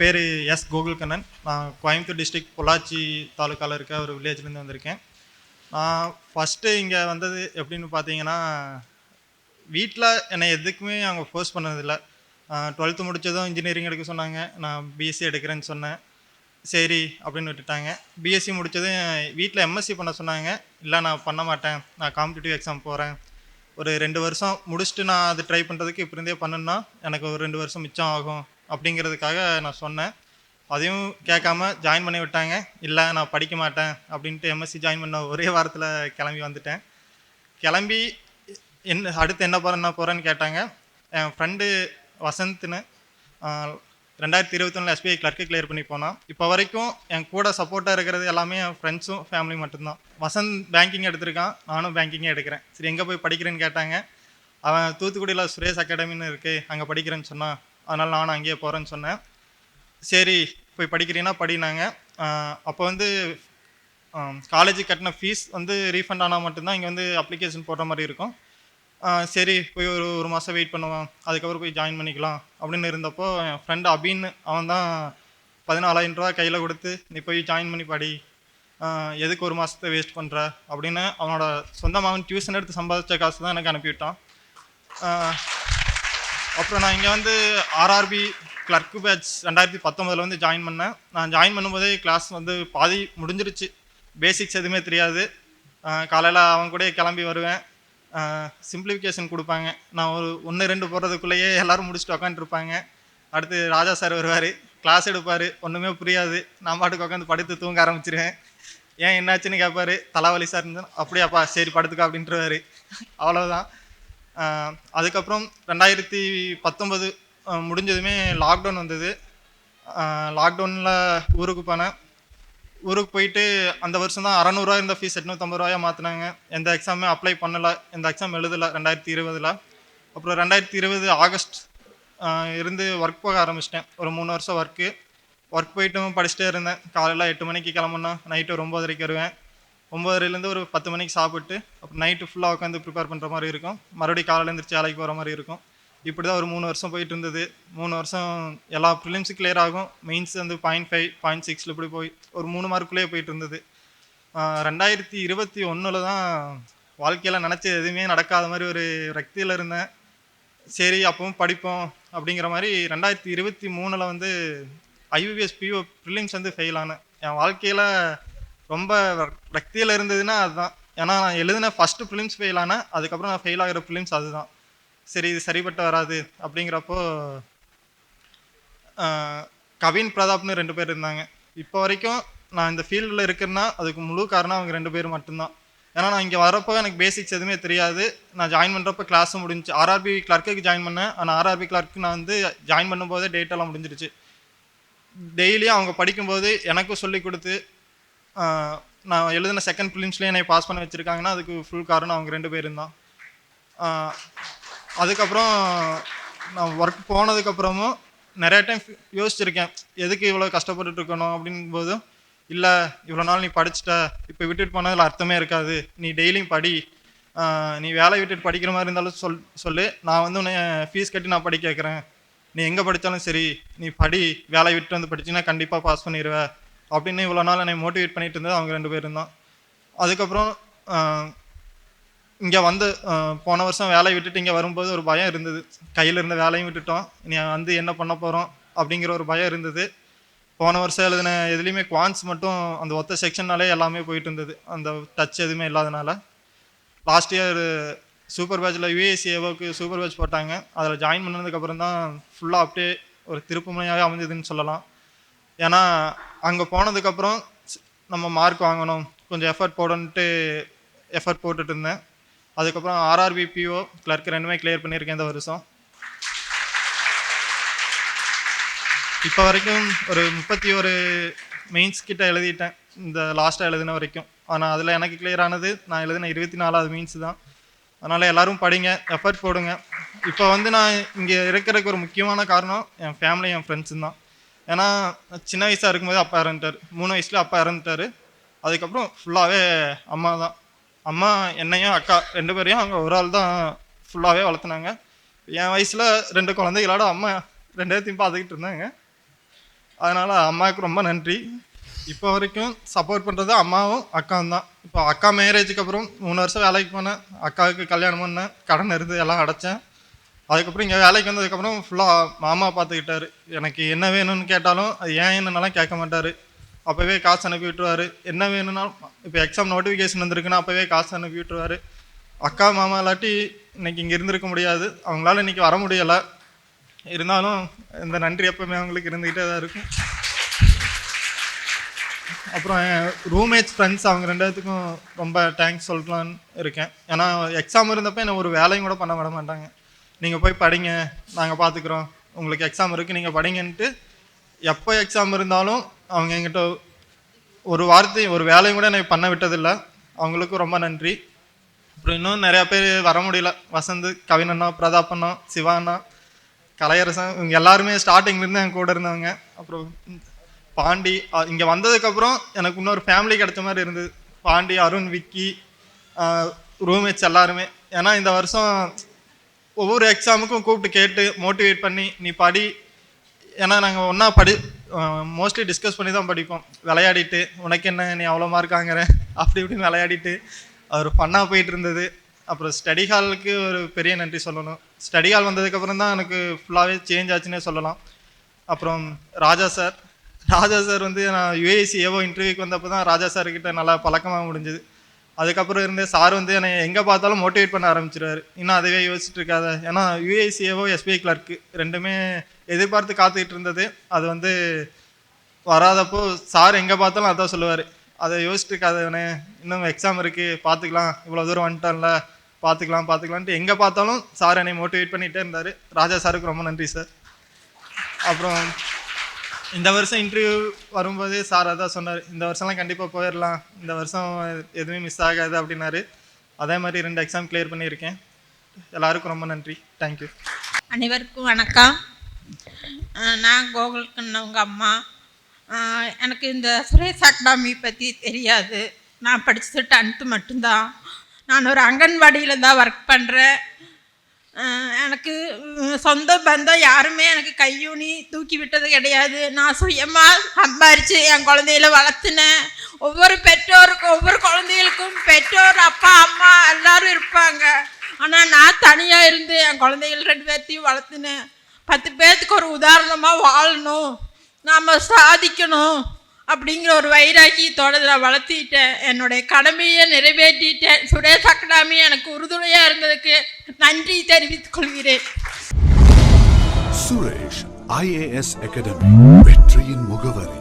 பேர் எஸ் கோகுல்கண்ணன். நான் கோயம்புத்தூர் டிஸ்ட்ரிக்ட் பொள்ளாச்சி தாலுக்காவில் இருக்க ஒரு வில்லேஜ்லேருந்து வந்திருக்கேன். நான் ஃபஸ்ட்டு இங்கே வந்தது எப்படின்னு பார்த்தீங்கன்னா, வீட்டில் என்னை எதுக்குமே அவங்க ஃபோர்ஸ் பண்ணதில்லை. 12th முடித்ததும் இன்ஜினியரிங் எடுக்க சொன்னாங்க. நான் பிஎஸ்சி எடுக்கிறேன்னு சொன்னேன். சரி அப்படின்னு விட்டுட்டாங்க. பிஎஸ்சி முடித்ததும் வீட்டில் எம்எஸ்சி பண்ண சொன்னாங்க. இல்லை நான் பண்ண மாட்டேன், நான் காம்படிட்டிவ் எக்ஸாம் போகிறேன். ஒரு 2 வருஷம் முடிச்சுட்டு நான் அது ட்ரை பண்ணுறதுக்கு இப்போ இருந்தே பண்ணுன்னா எனக்கு ஒரு 2 வருஷம் மிச்சம் ஆகும் அப்படிங்கிறதுக்காக நான் சொன்னேன். அதையும் கேட்காம ஜாயின் பண்ணி விட்டாங்க. இல்லை நான் படிக்க மாட்டேன் அப்படின்ட்டு எம்எஸ்சி ஜாயின் பண்ண ஒரே வாரத்தில் கிளம்பி வந்துட்டேன். கிளம்பி அடுத்து என்ன போகிறேன்னு கேட்டாங்க. என் ஃப்ரெண்டு வசந்த்னு 2021 எஸ்பிஐ கிளர்க்கு கிளியர் பண்ணி போனான். இப்போ வரைக்கும் என் கூட சப்போர்ட்டாக இருக்கிறது எல்லாமே என் ஃப்ரெண்ட்ஸும் ஃபேமிலி மட்டும்தான். வசந்த் பேங்கிங் எடுத்திருக்கான், நானும் பேங்கிங்கே எடுக்கிறேன். சரி எங்கே போய் படிக்கிறேன்னு கேட்டாங்க. அவன் தூத்துக்குடியில் சுரேஷ் அகாடமின்னு இருக்குது, அங்கே படிக்கிறேன்னு சொன்னான். அதனால் நானும் அங்கேயே போகிறேன்னு சொன்னேன். சரி போய் படிக்கிறீங்கன்னா படினாங்க. அப்போ வந்து காலேஜுக்கு கட்டின ஃபீஸ் வந்து ரீஃபண்ட் ஆனால் மட்டும்தான் இங்கே வந்து அப்ளிகேஷன் போடுற மாதிரி இருக்கும். சரி போய் ஒரு மாதம் வெயிட் பண்ணுவான், அதுக்கப்புறம் போய் ஜாயின் பண்ணிக்கலாம் அப்படின்னு இருந்தப்போ என் ஃப்ரெண்டு அபின்னு அவன் தான் 14,000 ரூபா கையில் கொடுத்து நீ போய் ஜாயின் பண்ணி படி, எதுக்கு ஒரு மாதத்தை வேஸ்ட் பண்ணுற அப்படின்னு அவனோட சொந்தமாக டியூஷன் எடுத்து சம்பாதிச்ச காசு தான் எனக்கு அனுப்பிவிட்டான். அப்புறம் நான் இங்கே வந்து ஆர்ஆர்பி கிளர்க்கு பேட்ச் 2019 வந்து ஜாயின் பண்ணேன். நான் ஜாயின் பண்ணும்போதே கிளாஸ் வந்து பாதி முடிஞ்சிருச்சு. பேசிக்ஸ் எதுவுமே தெரியாது. காலையில் அவன் கூட கிளம்பி வருவேன். சிம்பிளிஃபிகேஷன் கொடுப்பாங்க. நான் ஒரு 1-2 போடுறதுக்குள்ளேயே எல்லோரும் முடிச்சுட்டு உக்காந்துருப்பாங்க. அடுத்து ராஜா சார் வருவார், கிளாஸ் எடுப்பார், ஒன்றுமே புரியாது. நான் பாட்டுக்கு உட்காந்து படுத்து தூங்க ஆரம்பிச்சிருவேன். ஏன் என்னாச்சுன்னு கேட்பார். தலைவலி சார் இருந்தேன். அப்படியாப்பா சரி படுத்துக்கா அப்படின்ட்டுருவார். அவ்வளோதான். அதுக்கப்புறம் 2019 முடிஞ்சதுமே லாக்டவுன் வந்தது. லாக்டவுனில் ஊருக்கு போனேன். ஊருக்கு போயிட்டு அந்த வருஷம் தான் 600 ரூபா இருந்த ஃபீஸ் 850 ரூபாயா மாற்றினாங்க. எந்த எக்ஸாமே அப்ளை பண்ணலை, எந்த எக்ஸாம் எழுதலை 2020. அப்புறம் 2020 ஆகஸ்ட் இருந்து ஒர்க் போக ஆரம்பிச்சிட்டேன். ஒரு 3 வருஷம் ஒர்க் போயிட்டும் படிச்சுட்டே இருந்தேன். காலையில் 8 மணிக்கு கிளம்புனா நைட்டு ஒரு 9:30 வருவேன். 9:30லேருந்து ஒரு 10 மணிக்கு சாப்பிட்டு அப்புறம் நைட்டு ஃபுல்லாக உட்காந்து ப்ரிப்பேர் பண்ணுற மாதிரி இருக்கும். மறுபடியும் காலையில் எழுந்திரிச்சு வேலைக்கு போகிற மாதிரி இருக்கும். இப்படி தான் ஒரு 3 வருஷம் போயிட்டு இருந்தது. 3 வருஷம் எல்லா ப்ரிலிம்ஸும் கிளியர் ஆகும். மெயின்ஸ் வந்து 0.5 0.6 இப்படி போய் ஒரு 3 மார்க்குள்ளேயே போயிட்டு இருந்தது. 2021 தான் வாழ்க்கையில் நினச்ச எதுவுமே நடக்காத மாதிரி ஒரு ரக்தியில் இருந்தேன். சரி அப்பவும் படிப்போம் அப்படிங்கிற மாதிரி 2023 வந்து ஐபிபிஎஸ் பிஓ ப்ரிலிம்ஸ் வந்து ஃபெயில் ஆனேன். என் வாழ்க்கையில் ரொம்ப ரக்தியில் இருந்ததுன்னா அதுதான். ஏன்னா நான் எழுதின ஃபஸ்ட்டு ப்ரிலிம்ஸ் ஃபெயில் ஆனேன். அதுக்கப்புறம் நான் ஃபெயில் ஆகிற ப்ரிலிம்ஸ் அதுதான். சரி இது சரிப்பட்டு வராது அப்படிங்கிறப்போ கவின் பிரதாப்னு 2 பேர் இருந்தாங்க. இப்போ வரைக்கும் நான் இந்த ஃபீல்டில் இருக்கிறேன்னா அதுக்கு முழு காரணம் அவங்க 2 பேர் மட்டும்தான். ஏன்னா நான் இங்கே வரப்போ எனக்கு பேசிக்ஸ் எதுவுமே தெரியாது. நான் ஜாயின் பண்ணுறப்போ கிளாஸும் முடிஞ்சு ஆர்ஆர்பி கிளர்க்குக்கு ஜாயின் பண்ணேன். ஆனால் ஆர்ஆர்பி கிளர்க்கு நான் வந்து ஜாயின் பண்ணும்போதே டேட்டெல்லாம் முடிஞ்சிருச்சு. டெய்லியும் அவங்க படிக்கும்போது எனக்கும் சொல்லி கொடுத்து நான் எழுதின செகண்ட் ப்ரிலிம்ஸ்லேயே என்னை பாஸ் பண்ண வச்சுருக்காங்கன்னா அதுக்கு ஃபுல் காரணம் அவங்க 2 பேரும் தான். அதுக்கப்புறம் நான் ஒர்க் போனதுக்கப்புறமும் நிறைய டைம் யோசிச்சிருக்கேன், எதுக்கு இவ்வளோ கஷ்டப்பட்டுட்டு இருக்கணும் அப்படிங்கும்போதும், இல்லை இவ்வளோ நாள் நீ படிச்சுட்ட, இப்போ விட்டுட்டு போனதில் அர்த்தமே இருக்காது, நீ டெய்லியும் படி, நீ வேலையை விட்டுட்டு படிக்கிற மாதிரி இருந்தாலும் சொல்லு, நான் வந்து உன்னை ஃபீஸ் கட்டி நான் படிக்க வைக்கிறேன், நீ எங்கே படித்தாலும் சரி நீ படி, வேலையை விட்டு வந்து படிச்சின்னா கண்டிப்பாக பாஸ் பண்ணிடுவேன் அப்படின்னு இவ்வளோ நாள் என்னை மோட்டிவேட் பண்ணிட்டு இருந்தது அவங்க 2 பேரும் தான். அதுக்கப்புறம் இங்கே வந்து போன வருஷம் வேலையை விட்டுட்டு இங்கே வரும்போது ஒரு பயம் இருந்தது. கையில் இருந்த வேலையும் விட்டுட்டோம், நீ வந்து என்ன பண்ண போகிறோம் அப்படிங்கிற ஒரு பயம் இருந்தது. போன வருஷம் எழுதின எதுலேயுமே குவான்ஸ் மட்டும் அந்த ஒத்த செக்ஷன்னாலே எல்லாமே போயிட்டு இருந்தது, அந்த டச் எதுவுமே இல்லாதனால. லாஸ்ட் இயர் சூப்பர் பேட்சில் யூஏசி ஏவோக்கு சூப்பர் பேட்ச் போட்டாங்க. அதில் ஜாயின் பண்ணதுக்கப்புறம் தான் ஃபுல்லாக அப்படியே ஒரு திருப்புமுனையாகவே அமைஞ்சதுன்னு சொல்லலாம். ஏன்னா அங்கே போனதுக்கப்புறம் நம்ம மார்க் வாங்கணும், கொஞ்சம் எஃபர்ட் போடணுன்ட்டு எஃபர்ட் போட்டுட்டு இருந்தேன். அதுக்கப்புறம் ஆர்ஆர்பி பிஓ கிளர்க்கு 2மே கிளியர் பண்ணியிருக்கேன் இந்த வருஷம். இப்போ வரைக்கும் ஒரு 31 மெயின்ஸ் கிட்ட எழுதிட்டேன் இந்த லாஸ்ட்டாக எழுதின வரைக்கும். ஆனால் அதில் எனக்கு கிளியர் ஆனது நான் எழுதின 24வது மெயின்ஸ் தான். அதனால் எல்லோரும் படிங்க, எஃபர்ட் போடுங்க. இப்போ வந்து நான் இங்கே இருக்கிறதுக்கு ஒரு முக்கியமான காரணம் என் ஃபேமிலி, என் ஃப்ரெண்ட்ஸும் தான். ஏன்னா சின்ன வயசாக இருக்கும்போது அப்பா இறந்துட்டார். 3 வயசுல அப்பா இறந்துட்டார். அதுக்கப்புறம் ஃபுல்லாகவே அம்மா தான். அம்மா என்னையும் அக்கா 2 பேரையும் அவங்க ஒரு ஆள் தான் ஃபுல்லாகவே வளர்த்துனாங்க. என் வயசில் 2 குழந்தைகளோட அம்மா 2 பேர்த்தையும் பார்த்துக்கிட்டு இருந்தாங்க. அதனால் அம்மாவுக்கு ரொம்ப நன்றி. இப்போ வரைக்கும் சப்போர்ட் பண்ணுறது அம்மாவும் அக்காவும் தான். இப்போ அக்கா மேரேஜுக்கு அப்புறம் 3 வருஷம் வேலைக்கு போனேன். அக்காவுக்கு கல்யாணம் பண்ணேன், கடன் இருந்து எல்லாம் அடைச்சேன். அதுக்கப்புறம் இங்கே வேலைக்கு வந்ததுக்கப்புறம் ஃபுல்லாக மாமா பார்த்துக்கிட்டாரு. எனக்கு என்ன வேணும்னு கேட்டாலும் அது ஏன் என்னென்னலாம் கேட்க மாட்டார். அப்போவே காசு அனுப்பி விட்டுருவார். என்ன வேணும்னாலும் இப்போ எக்ஸாம் நோட்டிஃபிகேஷன் வந்திருக்குன்னா அப்போவே காசு அனுப்பி விட்டுருவார். அக்கா மாமா இல்லாட்டி இன்றைக்கி இங்கே இருந்திருக்க முடியாது. அவங்களால இன்றைக்கி வர முடியலை. இருந்தாலும் இந்த நன்றி எப்பவுமே அவங்களுக்கு இருந்துக்கிட்டே தான் இருக்கும். அப்புறம் என் ரூம்மேட்ஸ் ஃப்ரெண்ட்ஸ் அவங்க 2 பேத்துக்கும் ரொம்ப தேங்க்ஸ் சொல்லலான்னு இருக்கேன். ஏன்னா எக்ஸாம் இருந்தப்போ என்னை ஒரு வேலையும் கூட பண்ண விட மாட்டாங்க. நீங்கள் போய் படிங்க, நாங்கள் பார்த்துக்குறோம், உங்களுக்கு எக்ஸாம் இருக்குது நீங்கள் படிங்கன்ட்டு எப்போ எக்ஸாம் இருந்தாலும் அவங்க என்கிட்ட ஒரு வார்த்தை ஒரு வேலையும் கூட என்னை பண்ண விட்டதில்லை. அவங்களுக்கும் ரொம்ப நன்றி. அப்புறம் இன்னும் நிறையா பேர் வர முடியல. வசந்த், கவினண்ணா, பிரதாப்பண்ணா, சிவாண்ணா, கலையரசன், இவங்க எல்லாருமே ஸ்டார்டிங்லேருந்து என் கூட இருந்தவங்க. அப்புறம் பாண்டி, இங்கே வந்ததுக்கப்புறம் எனக்கு இன்னொரு ஃபேமிலி கிடைச்ச மாதிரி இருந்தது. பாண்டி, அருண், விக்கி, ரூம்மேட்ஸ் எல்லாருமே. ஏன்னா இந்த வருஷம் ஒவ்வொரு எக்ஸாமுக்கும் கூப்பிட்டு கேட்டு மோட்டிவேட் பண்ணி நீ படி. ஏன்னா நாங்கள் ஒன்றா மோஸ்ட்லி டிஸ்கஸ் பண்ணி தான் படிப்போம். விளையாடிட்டு உனக்கு என்ன நீ அவ்வளோ மார்க் வாங்குற அப்படி இப்படின்னு விளையாடிட்டு அவர் ஃபன்னாக போயிட்டு இருந்தது. அப்புறம் ஸ்டடி ஹாலுக்கு ஒரு பெரிய நன்றி சொல்லணும். ஸ்டடி ஹால் வந்ததுக்கப்புறம் தான் எனக்கு ஃபுல்லாகவே சேஞ்ச் ஆச்சுன்னே சொல்லலாம். அப்புறம் ராஜா சார் வந்து நான் யுஏசி ஏவோ இன்டர்வியூக்கு வந்தப்போ தான் ராஜா சார்கிட்ட நல்லா பழக்கமாக முடிஞ்சுது. அதுக்கப்புறம் இருந்தே சார் வந்து என்னை எங்கே பார்த்தாலும் மோட்டிவேட் பண்ண ஆரம்பிச்சிருவார். இன்னும் அதுவே யோசிச்சுட்டு இருக்காத. ஏன்னா யுஏசி ஏவோ எஸ்பிஐ கிளர்க்கு 2மே எதிர்பார்த்து காத்துக்கிட்டு இருந்தது. அது வந்து வராதப்போ சார் எங்கே பார்த்தாலும் அதான் சொல்லுவார், அதை யோசிச்சுட்டு இருக்காதவனே, இன்னும் எக்ஸாம் இருக்குது பார்த்துக்கலாம், இவ்வளோ தூரம் வந்துட்டான்ல பார்த்துக்கலான்ட்டு எங்கே பார்த்தாலும் சார் என்னை மோட்டிவேட் பண்ணிகிட்டே இருந்தார். ராஜா சாருக்கு ரொம்ப நன்றி சார். அப்புறம் இந்த வருஷம் இன்டர்வியூ வரும்போதே சார் அதான் சொன்னார், இந்த வருஷம்லாம் கண்டிப்பாக போயிடலாம், இந்த வருஷம் எதுவுமே மிஸ் ஆகாது அப்படின்னாரு. அதே மாதிரி 2 எக்ஸாம் கிளியர் பண்ணியிருக்கேன். எல்லாருக்கும் ரொம்ப நன்றி. தேங்க்யூ. அனைவருக்கும் வணக்கம். நான் கோகுல்கண்ணவங்க அம்மா. எனக்கு இந்த சுரேஷ் அகாடமி பற்றி தெரியாது. நான் படித்தது 10th மட்டும்தான். நான் ஒரு அங்கன்வாடியில் தான் ஒர்க் பண்ணுறேன். எனக்கு சொந்த பந்தம் யாருமே எனக்கு கையூனி தூக்கி விட்டது கிடையாது. நான் சுயமாக சம்பாரித்து என் குழந்தைகளை வளர்த்துனேன். ஒவ்வொரு பெற்றோருக்கும் ஒவ்வொரு குழந்தைகளுக்கும் பெற்றோர், அப்பா, அம்மா எல்லோரும் இருப்பாங்க. ஆனால் நான் தனியாக இருந்து என் குழந்தைகள் 2 பேர்த்தையும் வளர்த்துனேன். 10 பேர்த்துக்கு ஒரு உதாரணமாக வாழணும், நாம் சாதிக்கணும் அப்படிங்கிற ஒரு வைராக்கியத்தோடு நான் வளர்த்திட்டேன். என்னுடைய கடமையை நிறைவேற்றிட்டேன். சுரேஷ் அகாடமி எனக்கு உறுதுணையாக இருந்ததுக்கு நன்றி தெரிவித்துக் கொள்கிறேன். சுரேஷ் IAS அகாடமி, வெற்றியின் முகவரி.